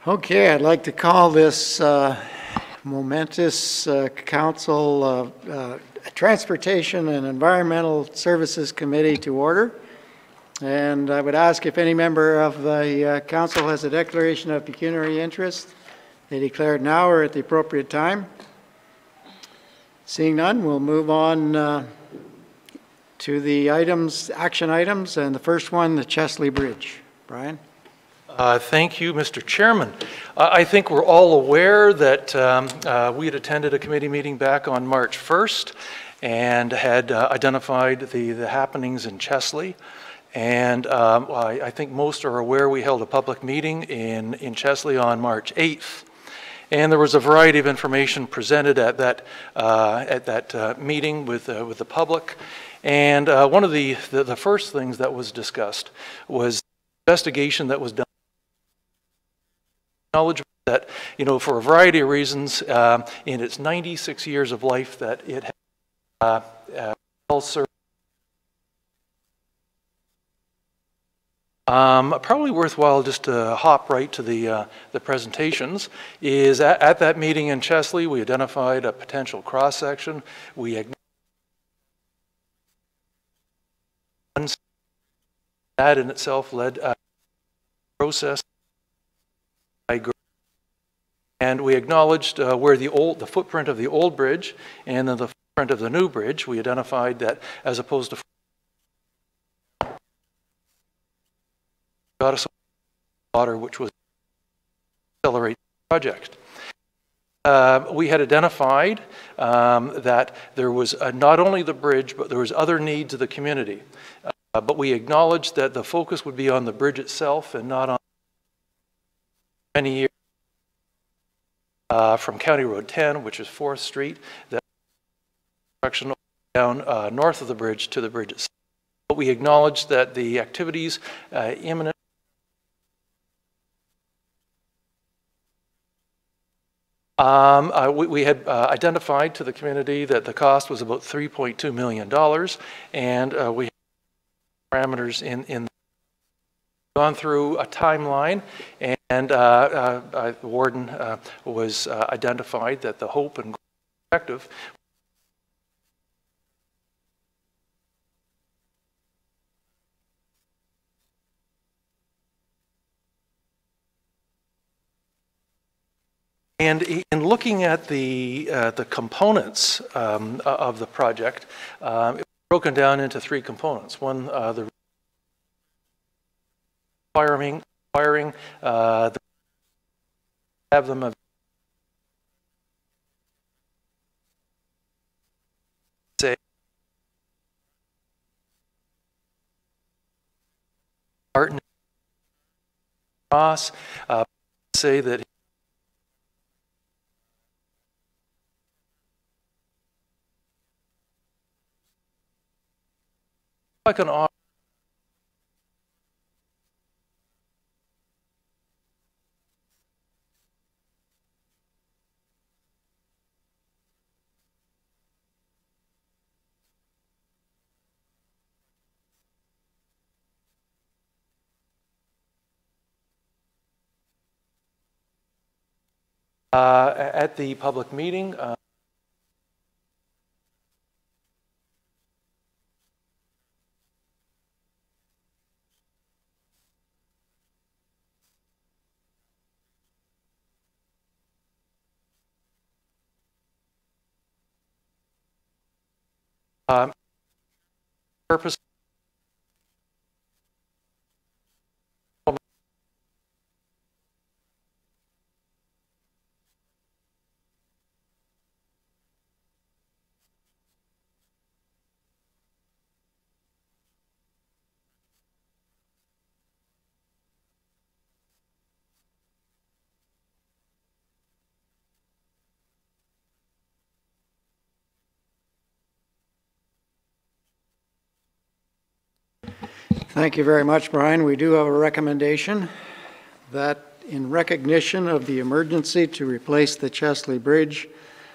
Okay, I'd like to call this momentous Council Transportation and Environmental Services Committee to order. And I would ask if any member of the Council has a declaration of pecuniary interest. They declare it now or at the appropriate time. Seeing none, we'll move on to the action items, and the first one, the Chesley Bridge. Brian? Thank you, Mr. Chairman. I think we're all aware that we had attended a committee meeting back on March 1st and had identified the happenings in Chesley. And I think most are aware we held a public meeting in Chesley on March 8th. And there was a variety of information presented at that meeting with the public. And one of the first things that was discussed was the investigation that was done. Knowledge that, for a variety of reasons, in its 96 years of life, that it has well served. Probably worthwhile just to hop right to the presentations. Is at that meeting in Chesley, we identified a potential cross section. We that in itself led a process. And we acknowledged where the footprint of the old bridge and then the footprint of the new bridge. We identified that as opposed to got us water, which was accelerate the project. We had identified that there was not only the bridge, but there was other needs of the community. But we acknowledged that the focus would be on the bridge itself and not on many years. From County Road 10, which is 4th Street, that direction down north of the bridge to the bridge itself. But we acknowledged that the activities imminent we had identified to the community that the cost was about $3.2 million, and we had parameters in gone through a timeline, and the warden was identified that the hope and objective and in looking at the components of the project, it was broken down into 3 components. One, the wiring, have them say Martin Ross say that I can offer at the public meeting. Purpose Thank you very much, Brian. We do have a recommendation that in recognition of the emergency to replace the Chesley Bridge,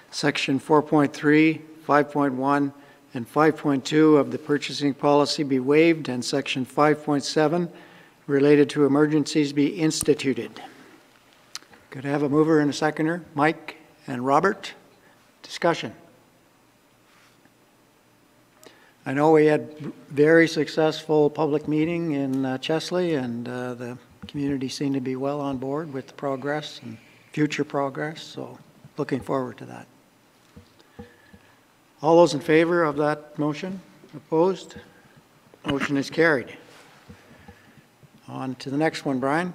Section 4.3, 5.1, and 5.2 of the purchasing policy be waived and Section 5.7 related to emergencies be instituted. Could I have a mover and a seconder? Mike and Robert. Discussion. I know we had very successful public meeting in Chesley, and the community seemed to be well on board with the progress and future progress, so looking forward to that. All those in favor of that motion? Opposed? Motion is carried. On to the next one, Brian.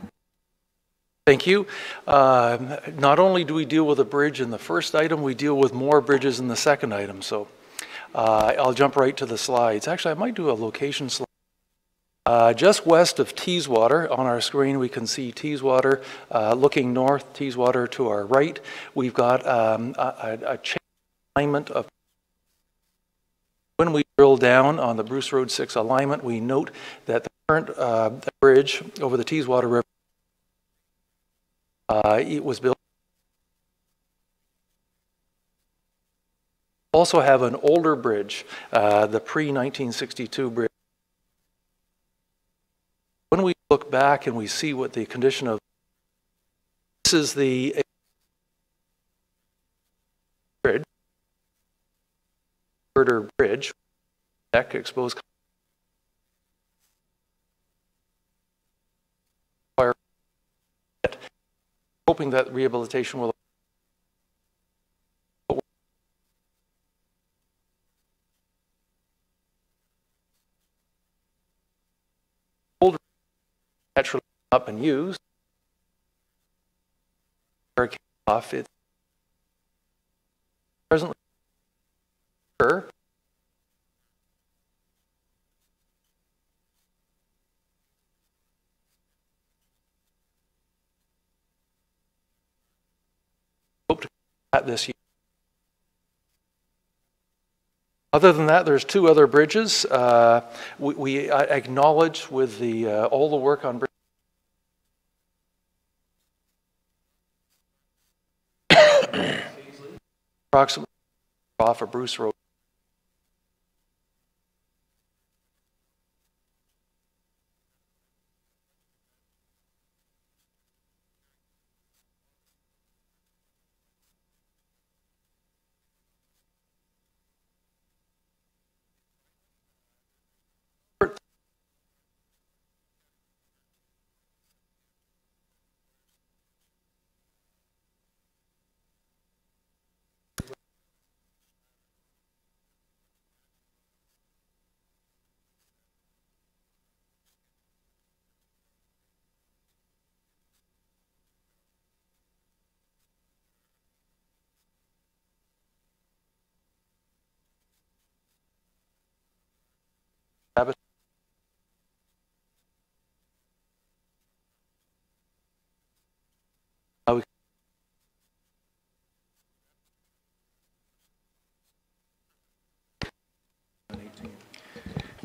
Thank you. Not only do we deal with a bridge in the first item, we deal with more bridges in the second item. So I'll jump right to the slides. Actually, I might do a location slide. Just west of Teeswater on our screen, we can see Teeswater looking north, Teeswater to our right. We've got a change alignment of. When we drill down on the Bruce Road 6 alignment, we note that the current bridge over the Teeswater River, it was built. Also have an older bridge, the pre-1962 bridge. When we look back and we see what the condition of, this is the bridge, bridge, deck exposed. Hoping that rehabilitation will. Naturally up and used. Off it presently. Hope to at this year. Other than that, there's two other bridges. We acknowledge with the all the work on approximately off of Bruce Road.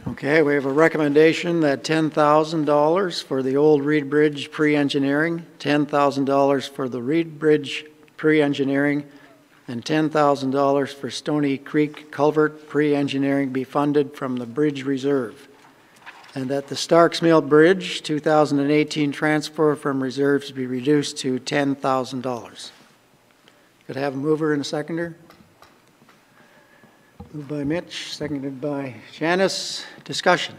Okay, we have a recommendation that $10,000 for the old Reed Bridge pre-engineering, $10,000 for the Reed Bridge pre-engineering, and $10,000 for Stony Creek Culvert pre-engineering be funded from the Bridge Reserve. And that the Starks Mill Bridge 2018 transfer from reserves be reduced to $10,000. Could I have a mover and a seconder? Moved by Mitch, seconded by Janice. Discussion.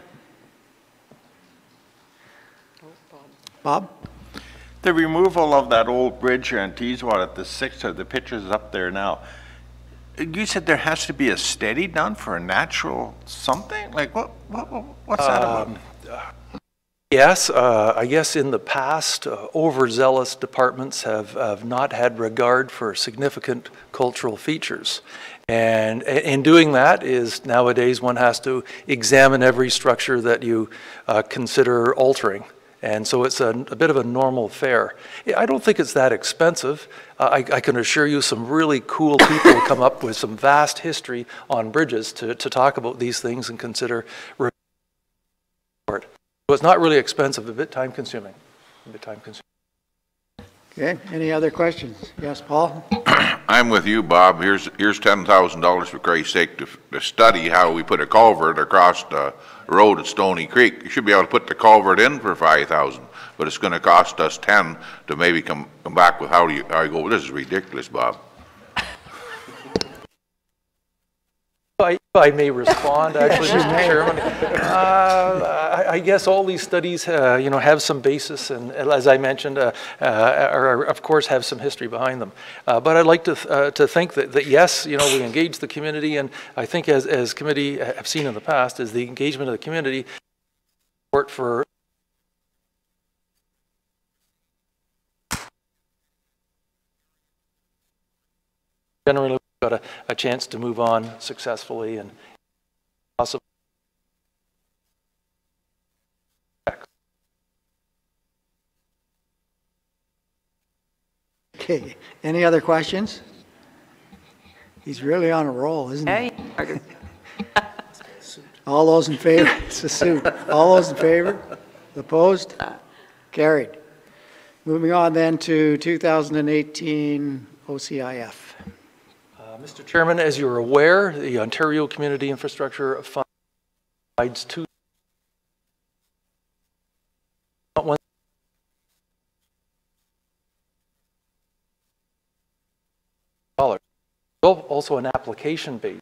Bob? The removal of that old bridge here in Teeswater at the 6th, the picture's up there now. You said there has to be a steady done for a natural something? Like what's that about? Yes, I guess in the past, overzealous departments have not had regard for significant cultural features. And in doing that is nowadays one has to examine every structure that you consider altering. And so it's a bit of a normal fare. I don't think it's that expensive. I can assure you some really cool people come up with some vast history on bridges to talk about these things and consider. So it's not really expensive, a bit time consuming. Okay, any other questions? Yes, Paul? I'm with you, Bob. Here's $10,000 for Christ's sake to study how we put a culvert across the road at Stony Creek. You should be able to put the culvert in for $5,000. but it's gonna cost us 10 to maybe come back with how you go, this is ridiculous, Bob. If I may respond, actually, Mr. Chairman. I guess all these studies, you know, have some basis, and as I mentioned, of course, have some history behind them. But I'd like to think that yes, you know, we engage the community, and I think as committee have seen in the past, is the engagement of the community support for generally we've got a chance to move on successfully and possibly. Okay, any other questions? He's really on a roll, isn't he? Hey. All those in favor, it's a suit. All those in favor? Opposed? Carried. Moving on then to 2018 OCIF. Mr. Chairman, as you're aware, the Ontario Community Infrastructure Fund provides $2 also an application base.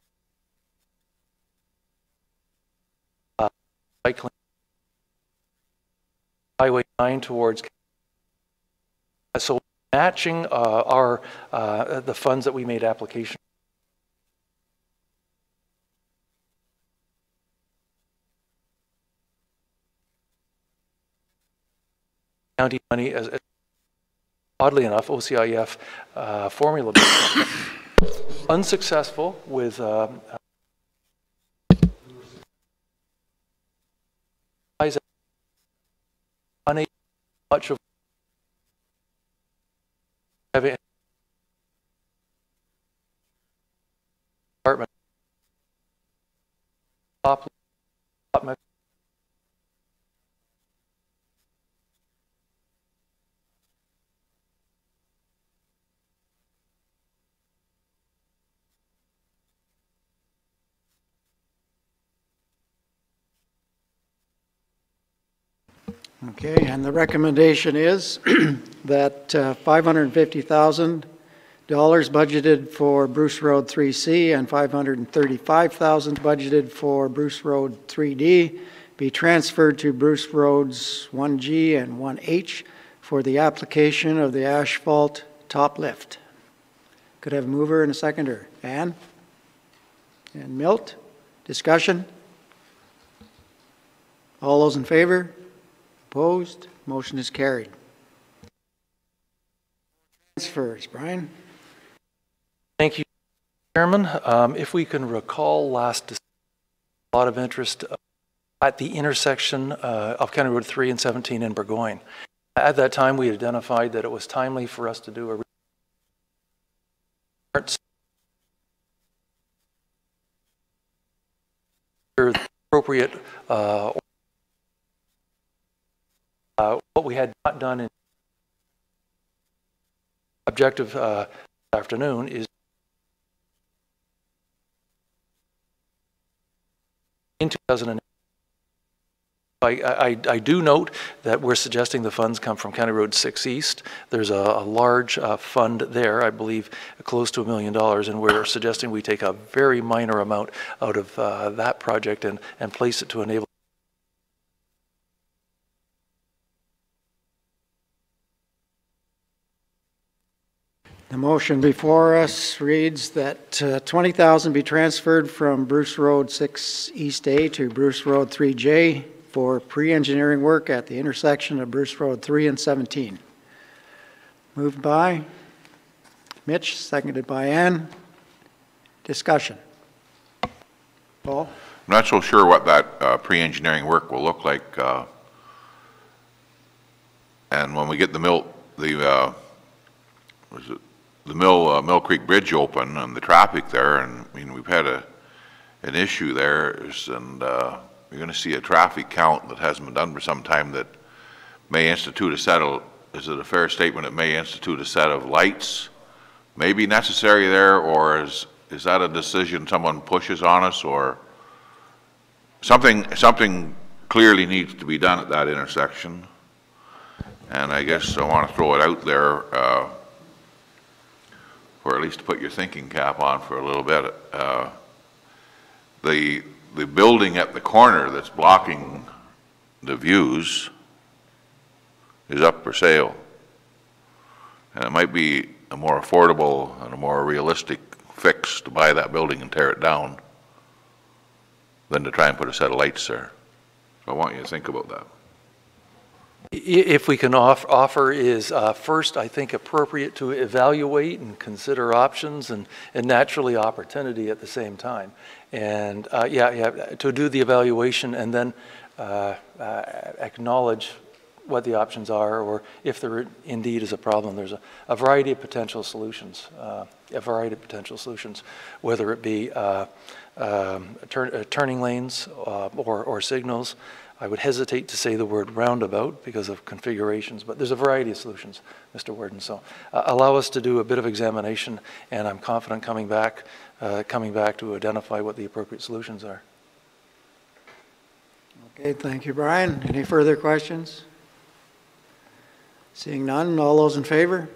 Cycling Highway 9 towards, so matching the funds that we made application. County money, as oddly enough, OCIF formula unsuccessful with unable much of having department top. Okay, and the recommendation is that $550,000 budgeted for Bruce Road 3C and $535,000 budgeted for Bruce Road 3D be transferred to Bruce Roads 1G and 1H for the application of the asphalt top lift. Could I have a mover and a seconder? Ann? And Milt? Discussion? All those in favor? Opposed? Motion is carried. Transfers, Brian. Thank you, Chairman. If we can recall last December, a lot of interest at the intersection of County Road 3 and 17 in Burgoyne. At that time, we identified that it was timely for us to do a appropriate what we had not done in objective this afternoon is in 2008. I do note that we're suggesting the funds come from County Road 6 East. There's a large fund there, I believe close to $1 million, and we're suggesting we take a very minor amount out of that project and place it to enable. The motion before us reads that $20,000 be transferred from Bruce Road 6 East A to Bruce Road 3J for pre-engineering work at the intersection of Bruce Road 3 and 17. Moved by Mitch, seconded by Ann. Discussion. Paul? I'm not so sure what that pre-engineering work will look like. And when we get the Mill Mill Creek Bridge open and the traffic there, and I mean, we've had an issue there, and you're going to see a traffic count that hasn't been done for some time that may institute a set of, is it a fair statement, it may institute a set of lights may be necessary there, or is that a decision someone pushes on us, or something clearly needs to be done at that intersection? And I guess I want to throw it out there, or at least to put your thinking cap on for a little bit. The building at the corner that's blocking the views is up for sale. And it might be a more affordable and a more realistic fix to buy that building and tear it down than to try and put a set of lights there. So I want you to think about that. If we can offer is first, I think, appropriate to evaluate and consider options and naturally opportunity at the same time. And to do the evaluation and then acknowledge what the options are, or if there indeed is a problem. There's a variety of potential solutions, whether it be turning lanes or signals. I would hesitate to say the word roundabout because of configurations, but there's a variety of solutions, Mr. Worden. So allow us to do a bit of examination, and I'm confident coming back to identify what the appropriate solutions are. Okay, thank you, Brian. Any further questions? Seeing none, all those in favor?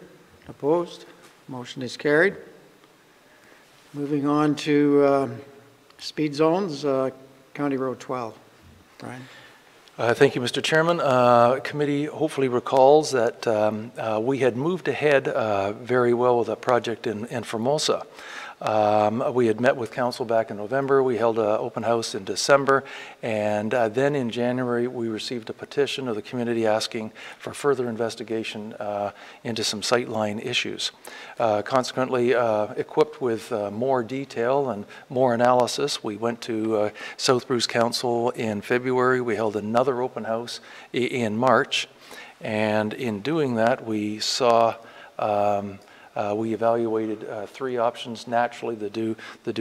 Opposed? Motion is carried. Moving on to speed zones, County Road 12. Brian? Thank you, Mr. Chairman. Committee hopefully recalls that we had moved ahead very well with a project in Formosa. We had met with council back in November. We held an open house in December, and then in January we received a petition of the community asking for further investigation into some sightline issues. Consequently, equipped with more detail and more analysis, we went to South Bruce Council in February. We held another open house in March, and in doing that we saw we evaluated three options. Naturally, the do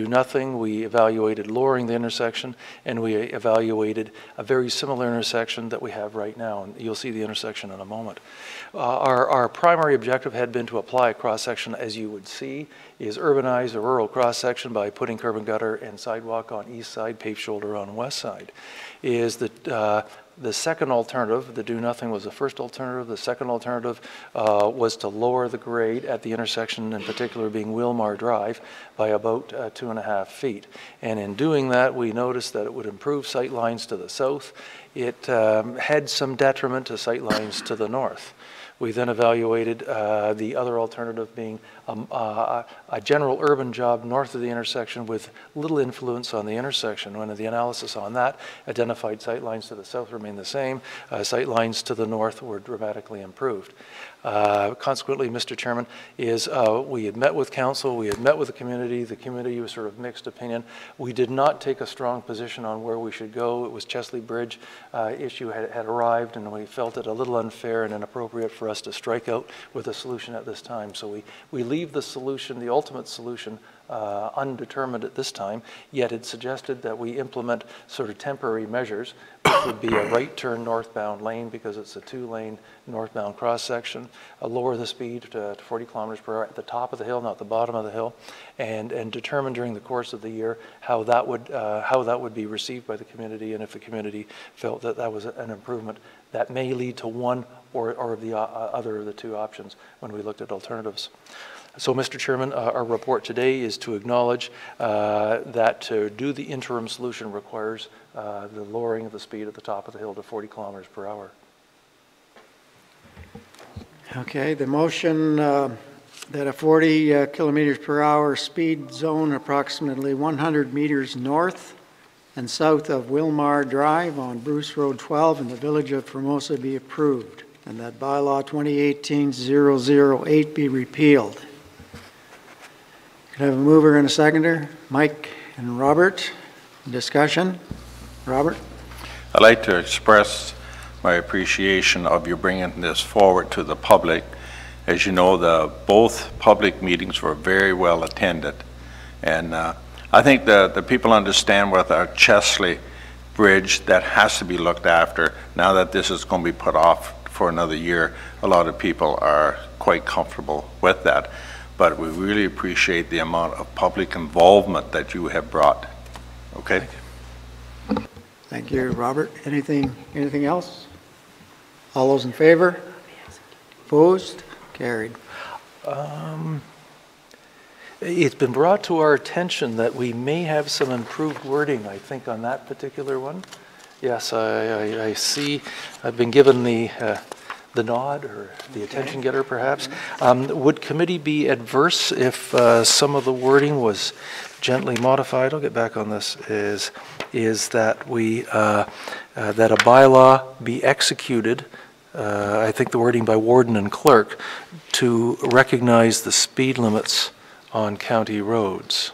nothing. We evaluated lowering the intersection, and we evaluated a very similar intersection that we have right now, and you'll see the intersection in a moment. Our primary objective had been to apply a cross-section, as you would see, is urbanize a rural cross-section by putting curb and gutter and sidewalk on east side, paved shoulder on west side. Is that the second alternative, the do nothing, was the first alternative. The second alternative was to lower the grade at the intersection, in particular being Wilmar Drive, by about 2.5 feet. And in doing that, we noticed that it would improve sight lines to the south. It had some detriment to sight lines to the north. We then evaluated the other alternative being a general urban job north of the intersection with little influence on the intersection. When the analysis on that identified sight lines to the south remain the same, sight lines to the north were dramatically improved. Consequently, Mr. Chairman, we had met with council, we had met with the community was sort of mixed opinion. We did not take a strong position on where we should go. It was Chesley Bridge issue had arrived, and we felt it a little unfair and inappropriate for us to strike out with a solution at this time. So we leave the solution, the ultimate solution, undetermined at this time, yet it suggested that we implement sort of temporary measures, which would be a right turn northbound lane because it's a 2-lane northbound cross section, lower the speed to 40 kilometers per hour at the top of the hill, not the bottom of the hill, and determine during the course of the year how that would be received by the community, and if the community felt that that was an improvement, that may lead to one or the other of the two options when we looked at alternatives. So, Mr. Chairman, our report today is to acknowledge that to do the interim solution requires the lowering of the speed at the top of the hill to 40 kilometers per hour. Okay, the motion that a 40 kilometers per hour speed zone approximately 100 meters north and south of Wilmar Drive on Bruce Road 12 in the village of Formosa be approved, and that bylaw 2018-008 be repealed. Can I have a mover and a seconder? Mike and Robert. Discussion? Robert? I'd like to express my appreciation of you bringing this forward to the public. As you know, both public meetings were very well attended. And I think the people understand with our Chesley Bridge that has to be looked after. Now that this is going to be put off for another year, a lot of people are quite comfortable with that. But we really appreciate the amount of public involvement that you have brought. Okay? Thank you, Robert. Anything else? All those in favor? Opposed? Carried. It's been brought to our attention that we may have some improved wording, I think, on that particular one. Yes, I see. I've been given the nod, or the attention getter, perhaps. Would committee be adverse if some of the wording was gently modified? I'll get back on this. Is that we that a bylaw be executed? I think the wording by warden and clerk to recognize the speed limits on county roads.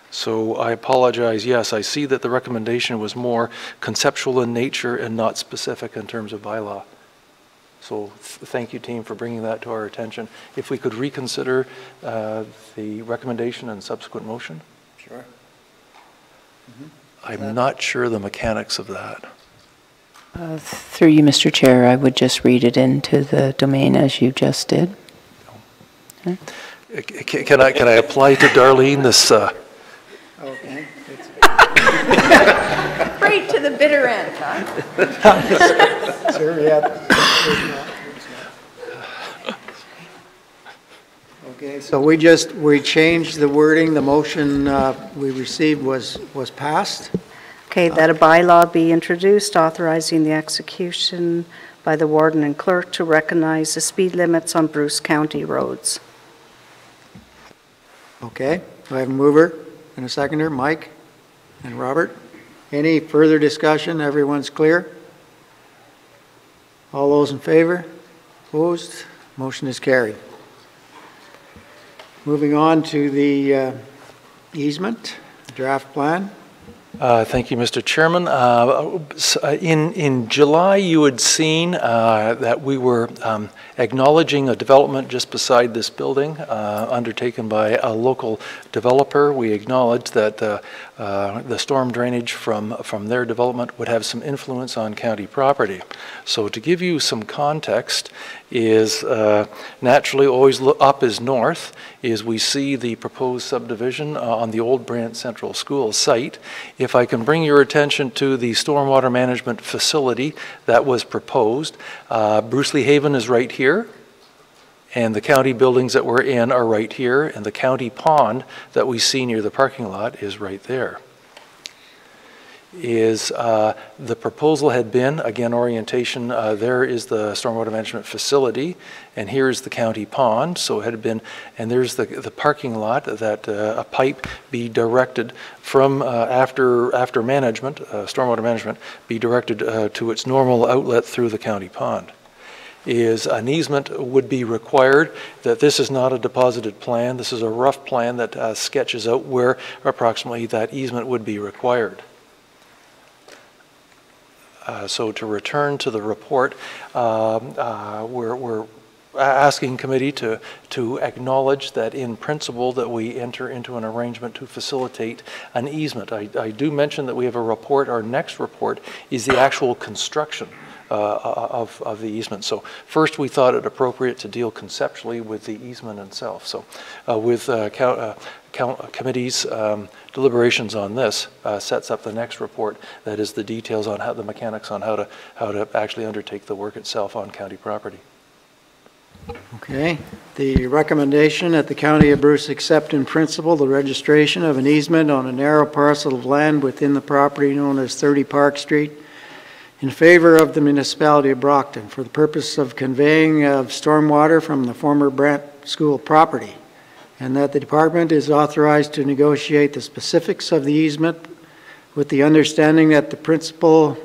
So I apologize. Yes, I see that the recommendation was more conceptual in nature and not specific in terms of bylaw. So thank you, team, for bringing that to our attention. If we could reconsider the recommendation and subsequent motion? Sure. I'm not sure the mechanics of that. Through you, Mr. Chair, I would just read it into the domain as you just did. Can I apply to Darlene this? Okay. Right to the bitter end, huh? Okay, so we changed the wording. The motion we received was passed. Okay, that a bylaw be introduced authorizing the execution by the warden and clerk to recognize the speed limits on Bruce County roads. Okay, do I have a mover and a seconder? Mike and Robert. Any further discussion? Everyone's clear? All those in favor? Opposed? Motion is carried. Moving on to the easement, draft plan. Thank you, Mr. Chairman. In July, you had seen that we were acknowledging a development just beside this building undertaken by a local developer. We acknowledged that the storm drainage from their development would have some influence on county property. So to give you some context is naturally always up is north, is we see the proposed subdivision on the old Brant Central School site. If I can bring your attention to the stormwater management facility that was proposed, Bruce Lee Haven is right here, and the county buildings that we're in are right here, and the county pond that we see near the parking lot is right there. The proposal had been, again, orientation, there is the stormwater management facility, and here is the county pond, so it had been, and there's the parking lot that a pipe be directed from after management, stormwater management, be directed to its normal outlet through the county pond. An easement would be required. That this is not a deposited plan, this is a rough plan that sketches out where approximately that easement would be required. So to return to the report, we're asking committee to acknowledge that in principle that we enter into an arrangement to facilitate an easement. I do mention that we have a report. Our next report is the actual construction of the easement. So first we thought it appropriate to deal conceptually with the easement itself. So with committee's deliberations on this sets up the next report that is the details on how the mechanics on how to actually undertake the work itself on county property. Okay, the recommendation that the County of Bruce accept in principle the registration of an easement on a narrow parcel of land within the property known as 30 Park Street in favor of the municipality of Brockton for the purpose of conveying of stormwater from the former Brant School property, and that the department is authorized to negotiate the specifics of the easement with the understanding that the principle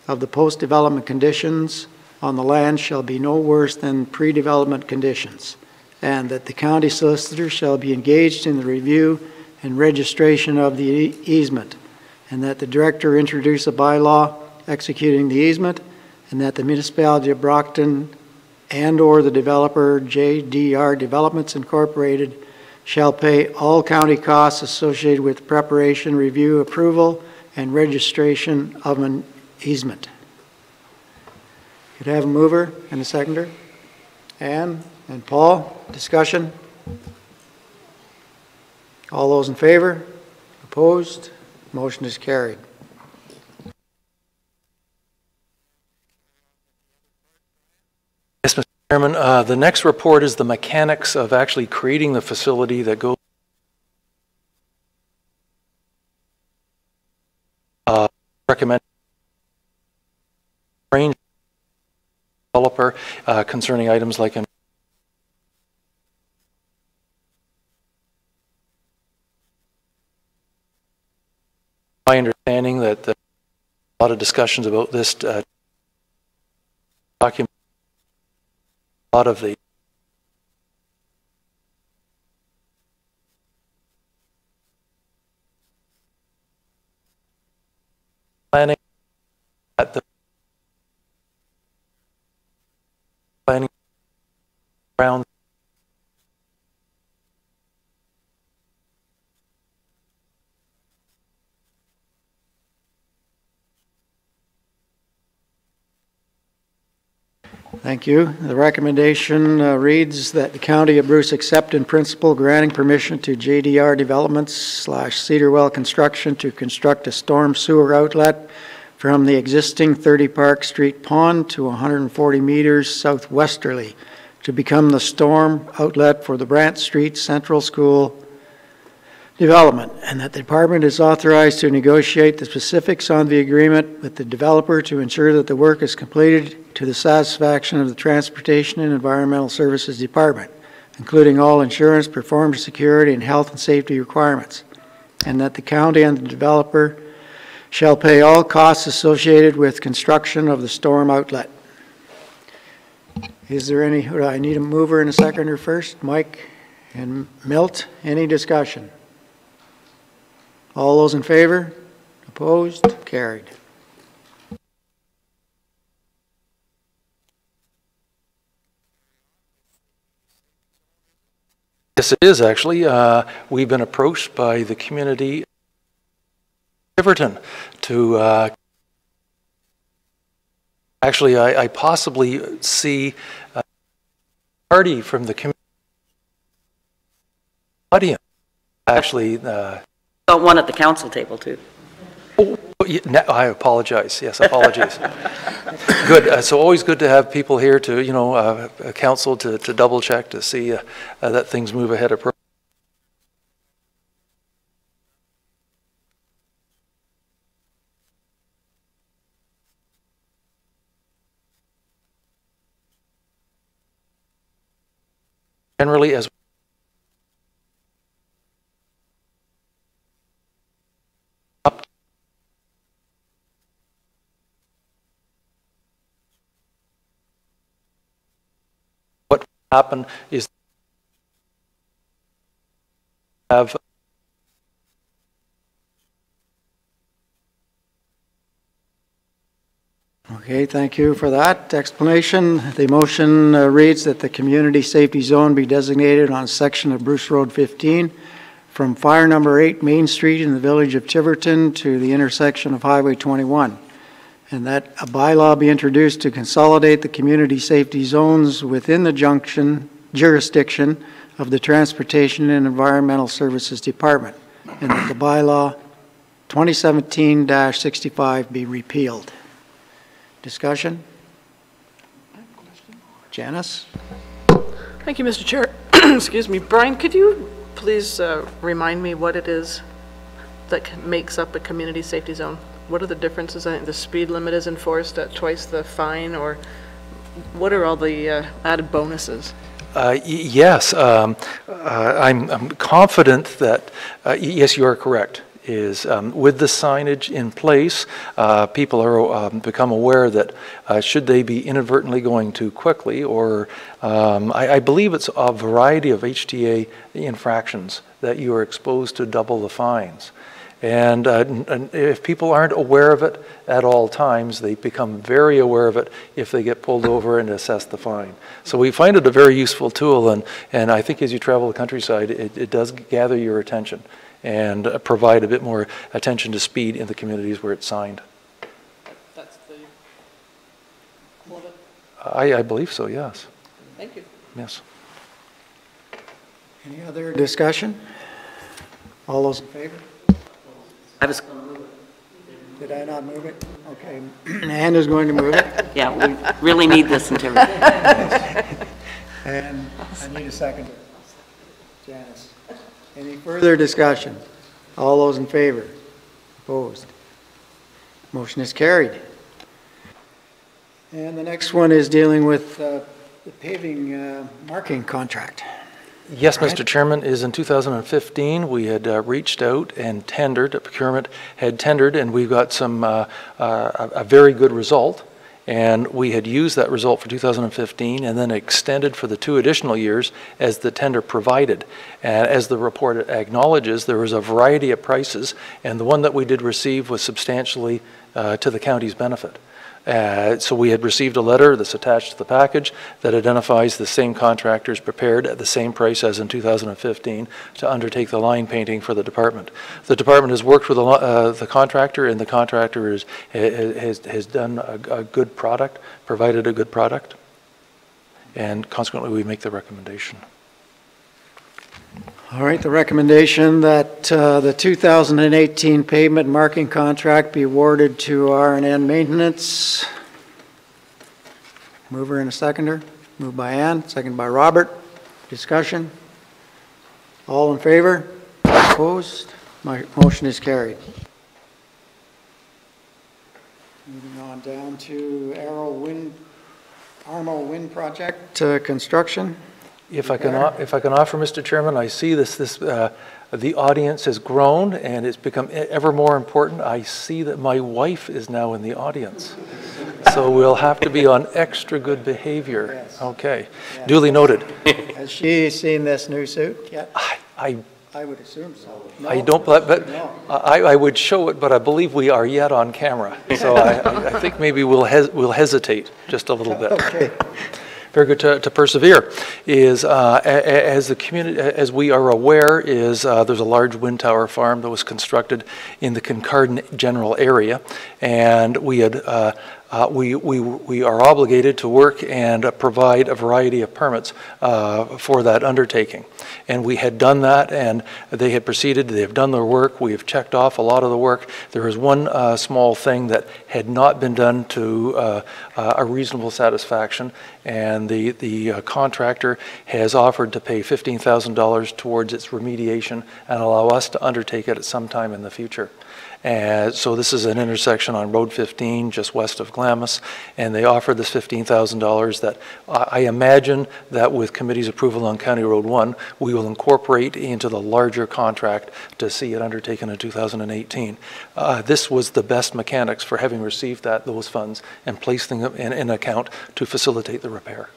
of the post-development conditions on the land shall be no worse than pre-development conditions, and that the county solicitor shall be engaged in the review and registration of the easement, and that the director introduce a bylaw executing the easement, and that the municipality of Brockton and or the developer JDR Developments Incorporated shall pay all county costs associated with preparation, review, approval, and registration of an easement. Could I have a mover and a seconder? Ann and Paul, discussion? All those in favor? Opposed? Motion is carried. Yes, Mr. Chairman, the next report is the mechanics of actually creating the facility that goes recommend range developer concerning items like my understanding that a lot of discussions about this document, a lot of the planning at the planning around Thank you. The recommendation reads that the County of Bruce accept in principle granting permission to JDR Developments / Cedarwell Construction to construct a storm sewer outlet from the existing 30 Park Street pond to 140 meters southwesterly to become the storm outlet for the Brant Street Central School development, and that the department is authorized to negotiate the specifics on the agreement with the developer to ensure that the work is completed to the satisfaction of the Transportation and Environmental Services Department, including all insurance, performance, security, and health and safety requirements, and that the county and the developer shall pay all costs associated with construction of the storm outlet. Is there any, I need a mover and a seconder first? Mike and Milt, any discussion? All those in favor? Opposed? Carried. Yes, it is actually. We've been approached by the community of Tiverton to actually, I possibly see a party from the community audience. Actually, one at the council table too. Oh, I apologize. Yes, apologies. Good. So always good to have people here to, you know, council to double check to see that things move ahead appropriately. Generally, as what happen is have Okay, thank you for that explanation. The motion reads that the community safety zone be designated on a section of Bruce Road 15 from fire number 8 Main Street in the village of Tiverton to the intersection of Highway 21, and that a bylaw be introduced to consolidate the community safety zones within the jurisdiction of the Transportation and Environmental Services Department, and that the bylaw 2017-65 be repealed. Discussion? Janice? Thank you, Mr. Chair. Excuse me. Brian, could you please remind me what it is that makes up a community safety zone? What are the differences? I think the speed limit is enforced at twice the fine, or what are all the added bonuses? Yes, I'm confident that, yes, you are correct. Is with the signage in place, people are become aware that should they be inadvertently going too quickly, or I believe it's a variety of HTA infractions that you are exposed to double the fines. And if people aren't aware of it at all times, they become very aware of it if they get pulled over and assess the fine. So we find it a very useful tool, and I think as you travel the countryside, it does gather your attention and provide a bit more attention to speed in the communities where it's signed. That's the whole of it? I believe so, yes. Thank you. Yes. Any other discussion? All those in favor? I was Did I not move it? Okay. Ann is going to move it. Yeah, we really need this in Terry. And I need a seconder. Janice. Any further discussion? All those in favor? Opposed? Motion is carried. And the next one is dealing with the paving marking contract. Yes, Mr. Chairman, is in 2015, we had reached out and tendered, procurement had tendered, and we got some, a very good result. And we had used that result for 2015 and then extended for the 2 additional years as the tender provided. And as the report acknowledges, there was a variety of prices, and the one that we did receive was substantially to the county's benefit. So we had received a letter that's attached to the package that identifies the same contractors prepared at the same price as in 2015 to undertake the line painting for the department. The department has worked with the contractor, and the contractor has done a good product, provided a good product, and consequently we make the recommendation. All right, the recommendation that the 2018 pavement marking contract be awarded to R&N Maintenance. Mover and a seconder. Moved by Ann, seconded by Robert. Discussion. All in favor? Opposed? My motion is carried. Moving on down to Armo Wind Project construction. If I can offer, Mr. Chairman, I see the audience has grown and it's become ever more important. I see that my wife is now in the audience. So we'll have to be on extra good behavior. Yes. Okay. Yes. Duly noted. Has she seen this new suit yet? I would assume so. No? I don't, but No. I would show it, but I believe we are yet on camera. So I think maybe we'll hesitate just a little bit. Okay. Very good to persevere. Is as the community, as we are aware, is there's a large wind tower farm that was constructed in the Kincardine general area, and we had we are obligated to work and provide a variety of permits for that undertaking. And we had done that, and they had proceeded. They have done their work. We have checked off a lot of the work. There is one small thing that had not been done to a reasonable satisfaction, and the contractor has offered to pay $15,000 towards its remediation and allow us to undertake it at some time in the future. So this is an intersection on Road 15 just west of Glamis, and they offered this $15,000 that I imagine that with committee's approval on County Road 1, we will incorporate into the larger contract to see it undertaken in 2018. This was the best mechanics for having received those funds and placing them in an account to facilitate the repair.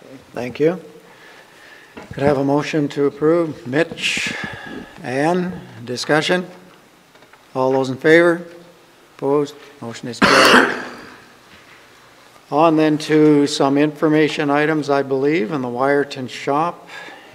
Okay, thank you. Could I have a motion to approve? Mitch, Ann, discussion? All those in favor? Opposed? Motion is carried. On then to some information items, I believe, in the Wyerton shop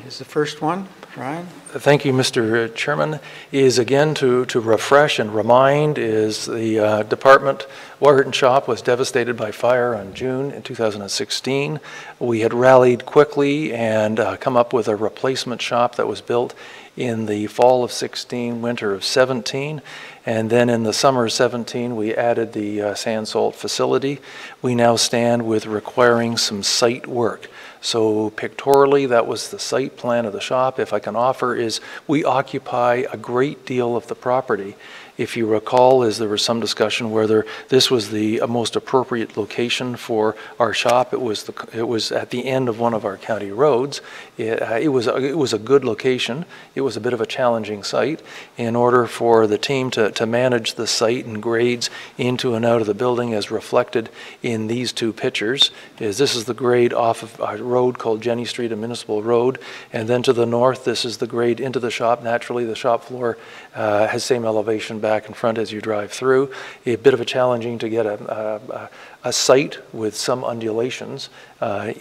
is the first one. Ryan? Thank you, Mr. Chairman. Is again to refresh and remind is the department, Wyerton shop was devastated by fire in June in 2016. We had rallied quickly and come up with a replacement shop that was built in the fall of 16, winter of 17. And then in the summer of 17, we added the sand salt facility. We now stand with requiring some site work. So pictorially, that was the site plan of the shop. If I can offer is we occupy a great deal of the property. If you recall, there was some discussion whether this was the most appropriate location for our shop. It was at the end of one of our county roads. It was a good location. It was a bit of a challenging site. In order for the team to manage the site and grades into and out of the building as reflected in these two pictures, this is the grade off of a road called Jenny Street, a municipal road, and then to the north, this is the grade into the shop. Naturally, the shop floor has same elevation back in front as you drive through. A bit of a challenging to get a site with some undulations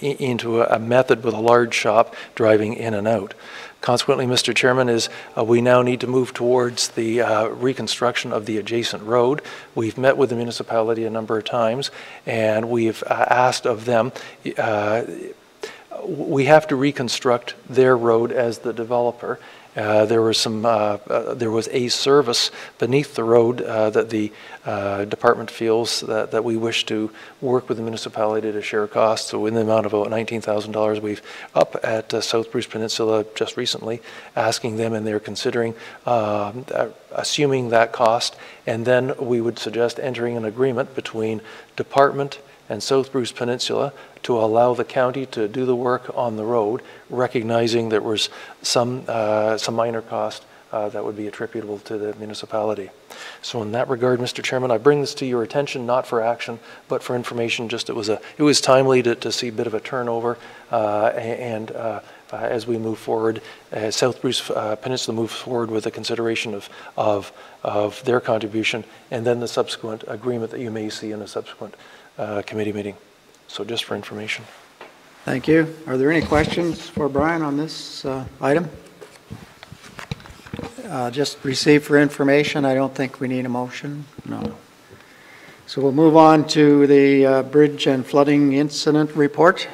into a method with a large shop driving in and out. Consequently, Mr. Chairman, we now need to move towards the reconstruction of the adjacent road. We've met with the municipality a number of times, and we've asked of them, we have to reconstruct their road as the developer, There was a service beneath the road that the department feels that we wish to work with the municipality to share costs. So in the amount of about $19,000, we've up at South Bruce Peninsula just recently, asking them, and they're considering assuming that cost, and then we would suggest entering an agreement between department and South Bruce Peninsula to allow the county to do the work on the road, recognizing there was some minor cost that would be attributable to the municipality. So in that regard, Mr. Chairman, I bring this to your attention, not for action, but for information. Just it was timely to see a bit of a turnover, and as we move forward, as South Bruce Peninsula moves forward with the consideration of their contribution, and then the subsequent agreement that you may see in a subsequent committee meeting. So just for information. Thank you. Are there any questions for Brian on this item? Just received for information. I don't think we need a motion. No. So we'll move on to the bridge and flooding incident report.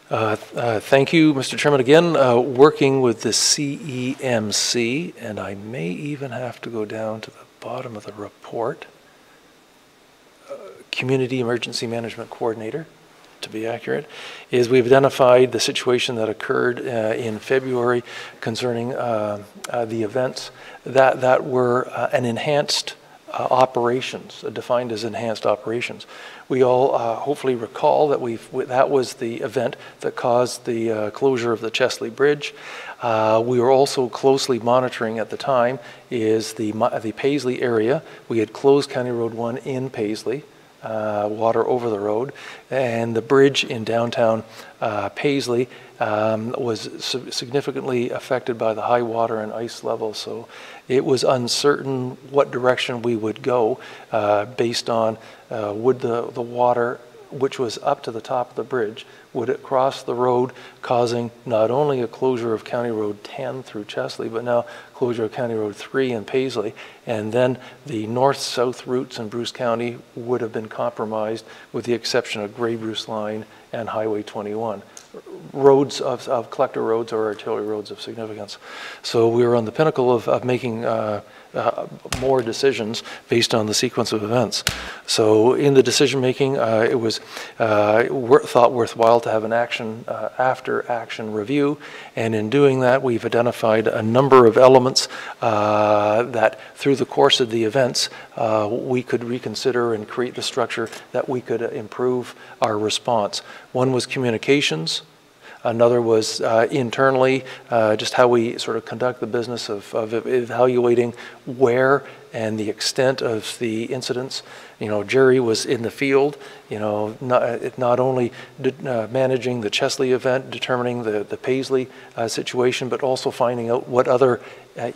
Thank you, Mr. Chairman. Again, working with the CEMC, and I may even have to go down to the bottom of the report. Community Emergency Management Coordinator, to be accurate, is we've identified the situation that occurred in February concerning the events that were an enhanced operations, defined as enhanced operations. We all hopefully recall that that was the event that caused the closure of the Chesley Bridge. We were also closely monitoring at the time is the Paisley area. We had closed County Road 1 in Paisley, water over the road, and the bridge in downtown Paisley was significantly affected by the high water and ice level. So it was uncertain what direction we would go based on would the water, which was up to the top of the bridge, would it cross the road, causing not only a closure of County Road 10 through Chesley, but now closure of County Road 3 in Paisley, and then the north-south routes in Bruce County would have been compromised with the exception of Grey Bruce Line and Highway 21. Roads of collector roads or artillery roads of significance. So we were on the pinnacle of making more decisions based on the sequence of events. So in the decision making, it was thought worthwhile to have an after action review, and in doing that we've identified a number of elements that through the course of the events we could reconsider and create the structure that we could improve our response. One was communications. Another was internally, just how we sort of conduct the business of evaluating where and the extent of the incidents. You know, Jerry was in the field, you know, not only managing the Chesley event, determining the Paisley situation, but also finding out what other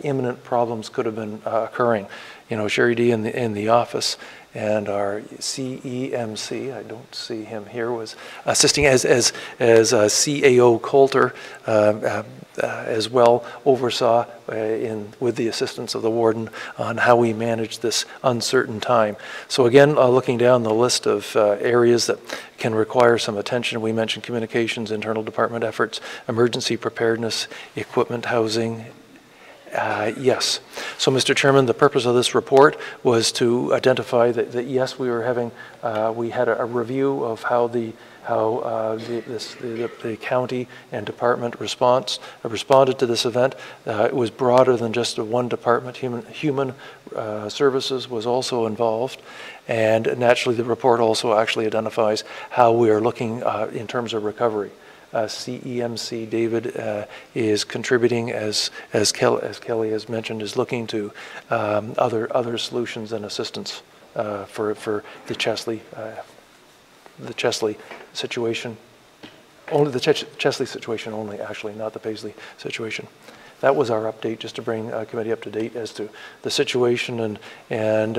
imminent problems could have been occurring. You know, Sherry D in the office, and our CEMC, I don't see him here, was assisting as CAO Coulter as well, oversaw with the assistance of the warden on how we manage this uncertain time. So again, looking down the list of areas that can require some attention, we mentioned communications, internal department efforts, emergency preparedness, equipment, housing. Yes. So, Mr. Chairman, the purpose of this report was to identify that yes, we were having, we had a review of how the county and department responded to this event. It was broader than just one department. Human services was also involved, and naturally, the report also actually identifies how we are looking in terms of recovery. CEMC David is contributing, as Kelly has mentioned, is looking to other solutions and assistance for the Chesley situation. Only the Chesley situation only, actually, not the Paisley situation. That was our update, just to bring committee up to date as to the situation and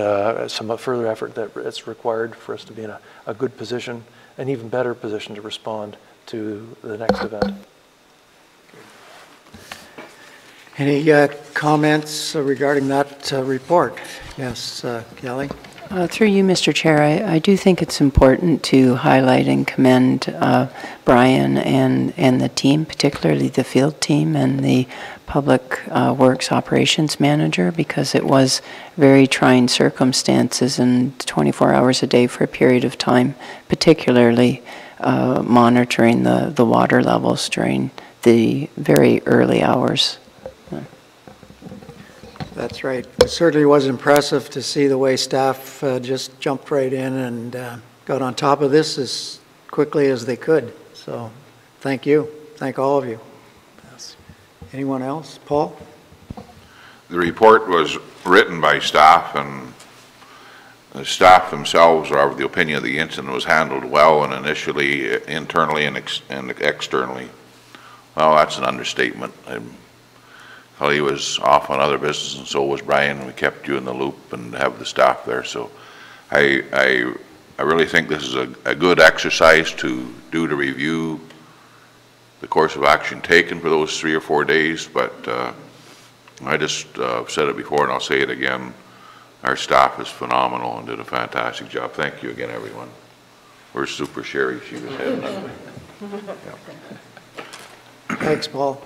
some further effort that it's required for us to be in a good position, an even better position to respond to the next event. Any comments regarding that report? Yes, Kelly? Through you, Mr. Chair, I do think it's important to highlight and commend Brian and the team, particularly the field team and the Public Works Operations Manager, because it was very trying circumstances and 24 hours a day for a period of time, particularly monitoring the water levels during the very early hours. That's right. It certainly was impressive to see the way staff just jumped right in and got on top of this as quickly as they could. So thank you. Thank all of you. Yes. Anyone else? Paul? The report was written by staff, and the staff themselves are of the opinion that the incident was handled well, and initially, internally and externally. Well, that's an understatement. He was off on other business, and so was Brian. We kept you in the loop and have the staff there. So I really think this is a good exercise to do to review the course of action taken for those 3 or 4 days. But I just said it before, and I'll say it again. Our staff is phenomenal and did a fantastic job. Thank you again, everyone. Where's Super Sherry? She was heading that way. Thanks, Paul.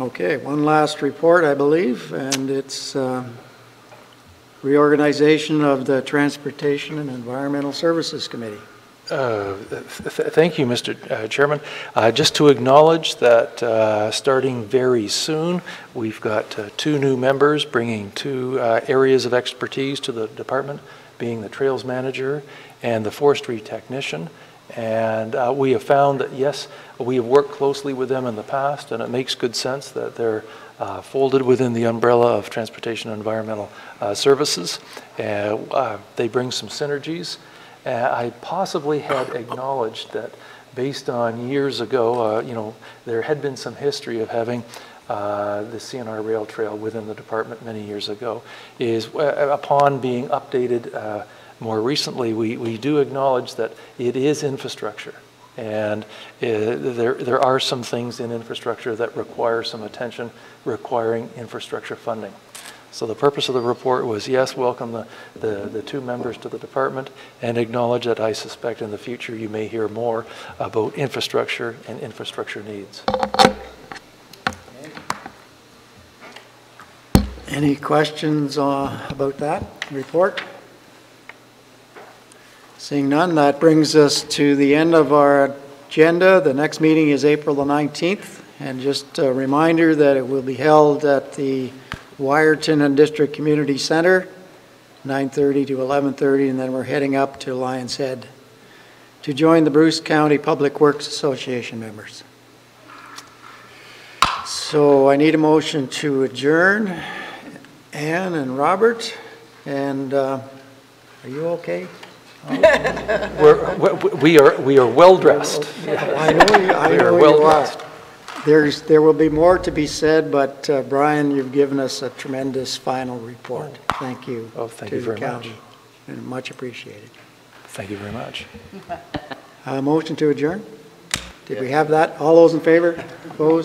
Okay, one last report, I believe, and it's reorganization of the Transportation and Environmental Services Committee. Thank you, Mr. Chairman. Just to acknowledge that starting very soon, we've got 2 new members bringing 2 areas of expertise to the department, being the Trails Manager and the Forestry Technician. And we have found that, yes, we have worked closely with them in the past, and it makes good sense that they're folded within the umbrella of Transportation and Environmental Services. They bring some synergies. I possibly had acknowledged that based on years ago, you know, there had been some history of having the CNR Rail Trail within the department many years ago. Upon being updated more recently, we do acknowledge that it is infrastructure, and there are some things in infrastructure that require some attention, requiring infrastructure funding. So the purpose of the report was, yes, welcome the 2 members to the department, and acknowledge that I suspect in the future you may hear more about infrastructure and infrastructure needs. Any questions about that report? Seeing none, that brings us to the end of our agenda. The next meeting is April the 19th, and just a reminder that it will be held at the Wyerton and District Community Center, 9:30 to 11:30, and then we're heading up to Lions Head to join the Bruce County Public Works Association members. So I need a motion to adjourn. Ann and Robert, and are you okay? We are well dressed. I know you are. There will be more to be said, but Brian, you've given us a tremendous final report. Thank you. Oh, thank you very much. And much appreciated. Thank you very much. Motion to adjourn? Did we have that? All those in favor? Opposed?